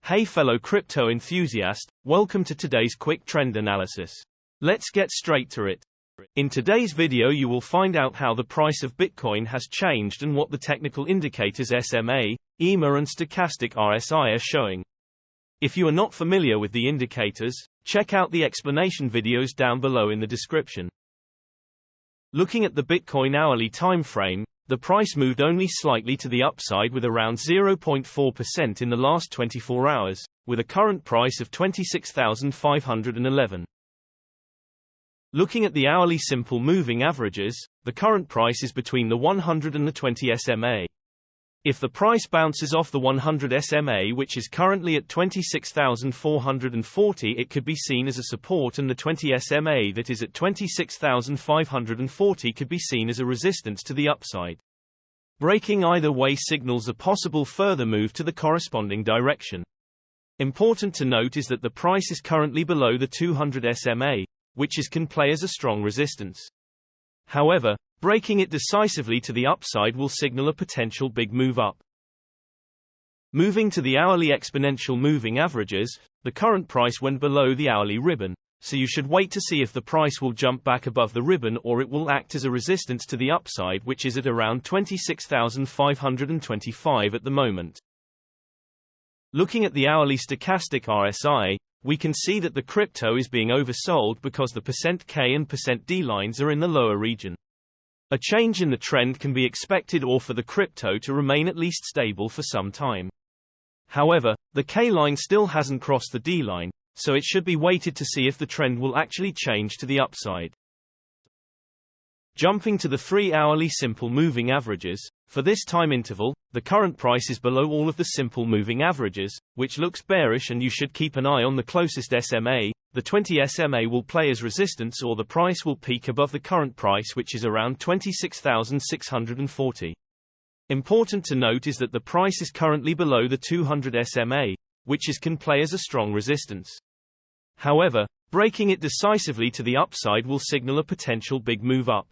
Hey fellow crypto enthusiast, welcome to today's quick trend analysis. Let's get straight to it. In today's video you will find out how the price of Bitcoin has changed and what the technical indicators SMA, EMA and stochastic RSI are showing. If you are not familiar with the indicators, check out the explanation videos down below in the description. Looking at the Bitcoin hourly time frame, the price moved only slightly to the upside with around 0.4% in the last 24 hours, with a current price of $26,511. Looking at the hourly simple moving averages, the current price is between the 100 and the 20 SMA. If the price bounces off the 100 SMA, which is currently at 26,440, it could be seen as a support, and the 20 SMA that is at 26,540 could be seen as a resistance to the upside. Breaking either way signals a possible further move to the corresponding direction. Important to note is that the price is currently below the 200 SMA, which can play as a strong resistance. However, breaking it decisively to the upside will signal a potential big move up. Moving to the hourly exponential moving averages, the current price went below the hourly ribbon, so you should wait to see if the price will jump back above the ribbon or it will act as a resistance to the upside, which is at around 26,525 at the moment. Looking at the hourly stochastic RSI, we can see that the crypto is being oversold because the %K and %D lines are in the lower region. A change in the trend can be expected, or for the crypto to remain at least stable for some time. However, the K line still hasn't crossed the D line, so it should be waited to see if the trend will actually change to the upside. Jumping to the 3-hourly simple moving averages, for this time interval, the current price is below all of the simple moving averages, which looks bearish, and you should keep an eye on the closest SMA. The 20 SMA will play as resistance, or the price will peak above the current price, which is around 26,640. Important to note is that the price is currently below the 200 SMA, which can play as a strong resistance. However, breaking it decisively to the upside will signal a potential big move up.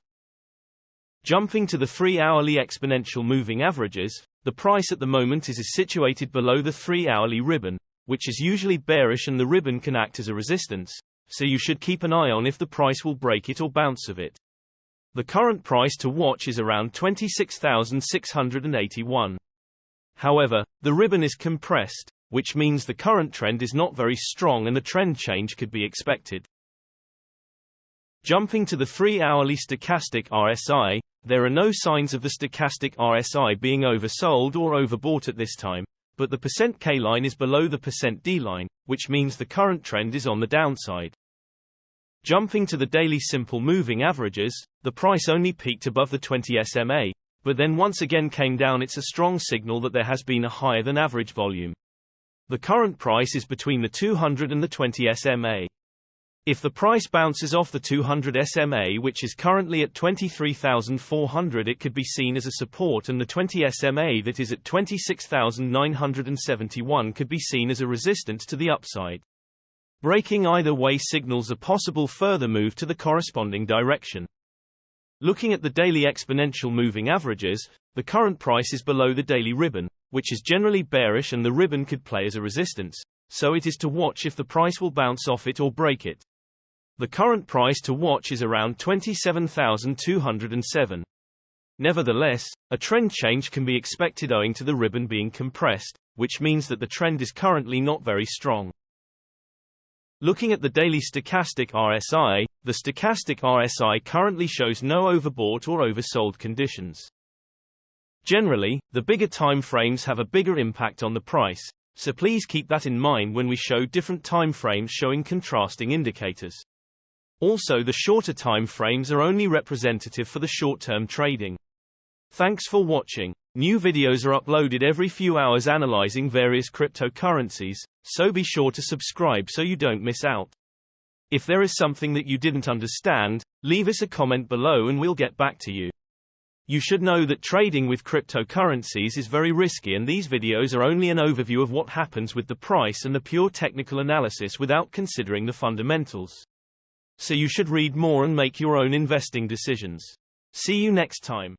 Jumping to the 3-hourly exponential moving averages, the price at the moment is situated below the 3-hourly ribbon, which is usually bearish, and the ribbon can act as a resistance, so you should keep an eye on if the price will break it or bounce of it. The current price to watch is around 26,681. However, the ribbon is compressed, which means the current trend is not very strong and the trend change could be expected. Jumping to the 3-hourly stochastic RSI, there are no signs of the stochastic RSI being oversold or overbought at this time, but the %K line is below the %D line, which means the current trend is on the downside. Jumping to the daily simple moving averages, the price only peaked above the 20 SMA, but then once again came down. It's a strong signal that there has been a higher than average volume. The current price is between the 200 and the 20 SMA. If the price bounces off the 200 SMA, which is currently at 23,400, it could be seen as a support, and the 20 SMA that is at 26,971 could be seen as a resistance to the upside. Breaking either way signals a possible further move to the corresponding direction. Looking at the daily exponential moving averages, the current price is below the daily ribbon, which is generally bearish, and the ribbon could play as a resistance, so it is to watch if the price will bounce off it or break it. The current price to watch is around 27,207. Nevertheless, a trend change can be expected owing to the ribbon being compressed, which means that the trend is currently not very strong. Looking at the daily stochastic RSI, the stochastic RSI currently shows no overbought or oversold conditions. Generally, the bigger time frames have a bigger impact on the price, so please keep that in mind when we show different time frames showing contrasting indicators. Also, the shorter time frames are only representative for the short-term trading. Thanks for watching. New videos are uploaded every few hours analyzing various cryptocurrencies, so be sure to subscribe so you don't miss out. If there is something that you didn't understand, leave us a comment below and we'll get back to you. You should know that trading with cryptocurrencies is very risky, and these videos are only an overview of what happens with the price and the pure technical analysis without considering the fundamentals. So you should read more and make your own investing decisions. See you next time.